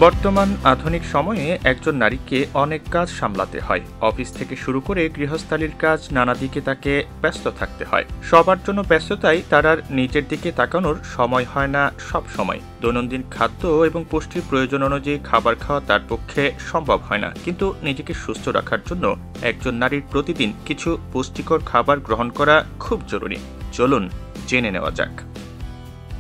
বর্তমান আধুনিক সময়ে একজন নারীকে অনেক কাজ সামলাতে হয়। অফিস থেকে শুরু করে গৃহস্থালির কাজ নানা দিকে তাকে ব্যস্ত থাকতে হয়। সবার জন্য ব্যস্ততায় তার আর নিজের দিকে তাকানোর সময় হয় না। সব সময় দৈনন্দিন খাদ্য এবং পুষ্টির প্রয়োজন অনুযায়ী খাবার খাওয়া তার পক্ষে সম্ভব হয় না। কিন্তু নিজেকে সুস্থ রাখার জন্য একজন নারীর প্রতিদিন কিছু পুষ্টিকর খাবার গ্রহণ করা খুব জরুরি। চলুন জেনে নেওয়া যাক।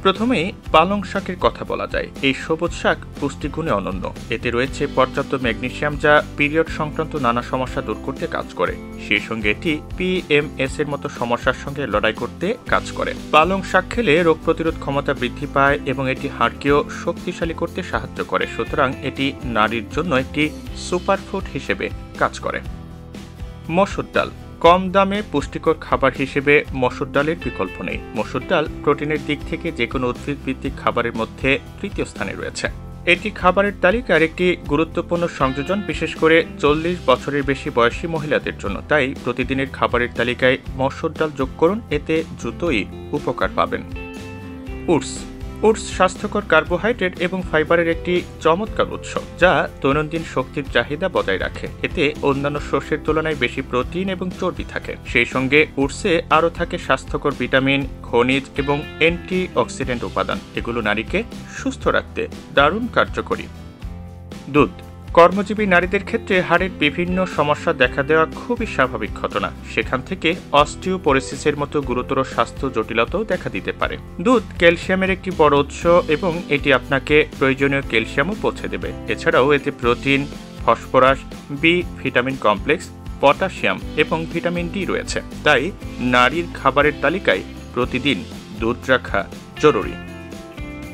প্রথমেই পালং শাকের কথা বলা যায়। এই সবুজ শাক পুষ্টিগুণে অনন্য। এতে রয়েছে পর্যাপ্ত ম্যাগনেসিয়াম, যা পিরিয়ড সংক্রান্ত নানা সমস্যা দূর করতে কাজ করে। সেই সঙ্গে এটি PMS এর মতো সমস্যার সঙ্গে লড়াই করতে কাজ করে। পালং শাক খেলে রোগ প্রতিরোধ ক্ষমতা বৃদ্ধি পায় এবং এটি হাড়কেও শক্তিশালী করতে সাহায্য করে। সুতরাং এটি নারীর জন্য একটি সুপারফুড হিসেবে কাজ করে। মসুর ডাল কম দামে পুষ্টিকর খাবার হিসেবে মসুর ডালের বিকল্প নেই। মসুর ডাল প্রোটিনের দিক থেকে যে কোনো উদ্ভিদ ভিত্তিক খাবারের মধ্যে তৃতীয় স্থানে রয়েছে। এটি খাবারের তালিকার একটি গুরুত্বপূর্ণ সংযোজন, বিশেষ করে 40 বছরের বেশি বয়সী মহিলাদের জন্য। তাই প্রতিদিনের খাবারের তালিকায় মসুর ডাল যোগ করুন, এতে দ্রুতই উপকার পাবেন। ওটস স্বাস্থ্যকর কার্বোহাইড্রেট এবং ফাইবারের একটি চমৎকার উৎস, যা দৈনন্দিন শক্তির চাহিদা বজায় রাখে। এতে অন্যান্য শস্যের তুলনায় বেশি প্রোটিন এবং চর্বি থাকে। সেই সঙ্গে ওটসে আরও থাকে স্বাস্থ্যকর ভিটামিন, খনিজ এবং অ্যান্টিঅক্সিডেন্ট উপাদান। এগুলো নারীকে সুস্থ রাখতে দারুণ কার্যকরী। দুধ কর্মজীবী নারীদের ক্ষেত্রে হাড়ের বিভিন্ন সমস্যা দেখা দেওয়া খুবই স্বাভাবিক ঘটনা। সেখান থেকে অস্টিওপোরোসিসের মতো গুরুতর স্বাস্থ্য জটিলতাও দেখা দিতে পারে। দুধ ক্যালসিয়ামের একটি বড় উৎস এবং এটি আপনাকে প্রয়োজনীয় ক্যালসিয়ামও পৌঁছে দেবে। এছাড়াও এতে protein, phosphorus, B vitamin complex, potassium এবং ভিটামিন ডি রয়েছে। তাই নারীর খাবারের তালিকায় প্রতিদিন দুধ রাখা জরুরি।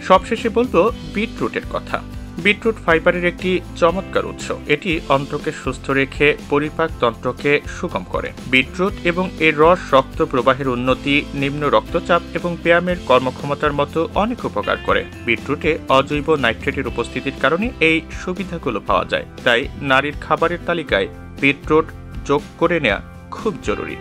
সবশেষে বলবো বিটরুটের কথা। বিটরুট ফাইবারের একটি চমৎকার উৎস। এটি অন্ত্রকে সুস্থ রেখে পরিপাক তন্ত্রকে সুগম করে। বিটরুট এবং এর রস রক্ত প্রবাহের উন্নতি, নিম্ন রক্তচাপ এবং ব্যায়ামের কর্মক্ষমতার মতো অনেক উপকার করে। বিটরুটে অজৈব নাইট্রেটের উপস্থিতির কারণে এই সুবিধাগুলো পাওয়া যায়। তাই নারীর খাবারের তালিকায় বিটরুট যোগ করে নেওয়া খুব জরুরি।